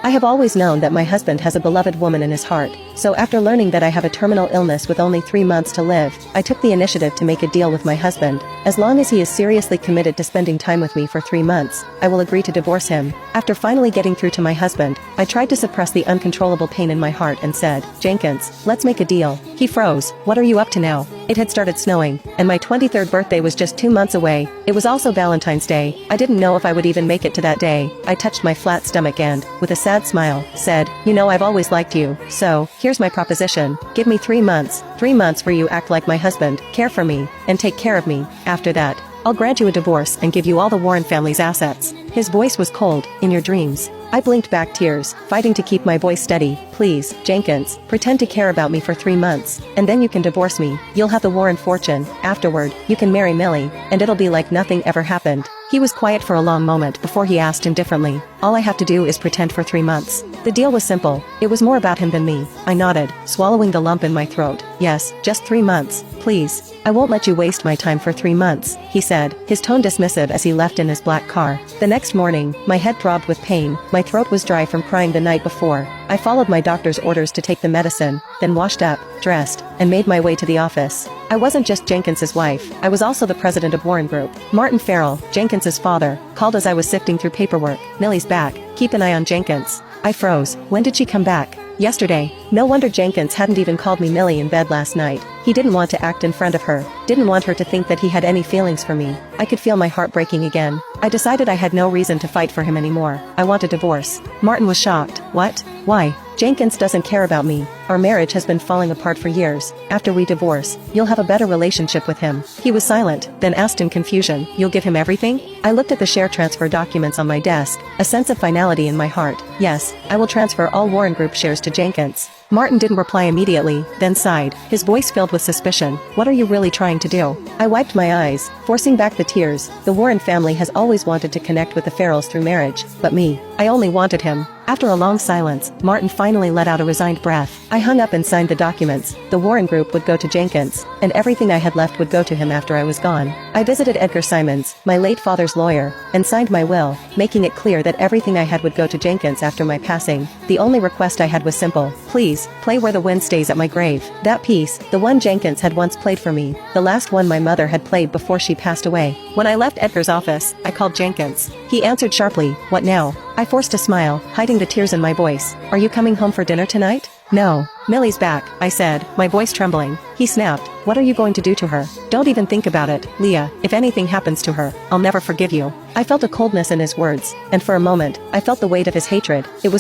I have always known that my husband has a beloved woman in his heart, so after learning that I have a terminal illness with only 3 months to live, I took the initiative to make a deal with my husband. As long as he is seriously committed to spending time with me for 3 months, I will agree to divorce him. After finally getting through to my husband, I tried to suppress the uncontrollable pain in my heart and said, "Jenkins, let's make a deal." He froze. "What are you up to now?" It had started snowing, and my 23rd birthday was just 2 months away. It was also Valentine's Day. I didn't know if I would even make it to that day. I touched my flat stomach and, with a sad smile, said, "You know, I've always liked you, so, here's my proposition. Give me 3 months. 3 months where you act like my husband, care for me, and take care of me. After that, I'll grant you a divorce and give you all the Warren family's assets." His voice was cold. "In your dreams." I blinked back tears, fighting to keep my voice steady. "Please, Jenkins, pretend to care about me for 3 months, and then you can divorce me. You'll have the Warren fortune. Afterward, you can marry Millie, and it'll be like nothing ever happened." He was quiet for a long moment before he asked indifferently, "All I have to do is pretend for 3 months." The deal was simple. It was more about him than me. I nodded, swallowing the lump in my throat. "Yes, just 3 months, please. I won't let you waste my time for 3 months," he said, his tone dismissive as he left in his black car. The next morning, my head throbbed with pain, my throat was dry from crying the night before. I followed my doctor's orders to take the medicine, then washed up, dressed, and made my way to the office. I wasn't just Jenkins's wife, I was also the president of Warren Group. Martin Farrell, Jenkins's father, called as I was sifting through paperwork. "Millie's back. Keep an eye on Jenkins." I froze. When did she come back? Yesterday. No wonder Jenkins hadn't even called me Millie in bed last night. He didn't want to act in front of her, didn't want her to think that he had any feelings for me. I could feel my heart breaking again. I decided I had no reason to fight for him anymore. I want a divorce. Martin was shocked. "What? Why?" "Jenkins doesn't care about me. Our marriage has been falling apart for years. After we divorce, you'll have a better relationship with him." He was silent, then asked in confusion, "You'll give him everything?" I looked at the share transfer documents on my desk, a sense of finality in my heart. "Yes, I will transfer all Warren Group shares to Jenkins." Martin didn't reply immediately, then sighed, his voice filled with suspicion. "What are you really trying to do?" I wiped my eyes, forcing back the tears. The Warren family has always wanted to connect with the Farrells through marriage, but me, I only wanted him. After a long silence, Martin finally let out a resigned breath. I hung up and signed the documents. The Warren Group would go to Jenkins, and everything I had left would go to him after I was gone. I visited Edgar Simons, my late father's lawyer, and signed my will, making it clear that everything I had would go to Jenkins after my passing. The only request I had was simple. "Please, play Where the Wind Stays at my grave." That piece, the one Jenkins had once played for me, the last one my mother had played before she passed away. When I left Edgar's office, I called Jenkins. He answered sharply, "What now?" I forced a smile, hiding the tears in my voice. "Are you coming home for dinner tonight?" "No. Millie's back," I said, my voice trembling. He snapped, "What are you going to do to her?" "Don't even think about it, Leah. If anything happens to her, I'll never forgive you." I felt a coldness in his words, and for a moment, I felt the weight of his hatred. It was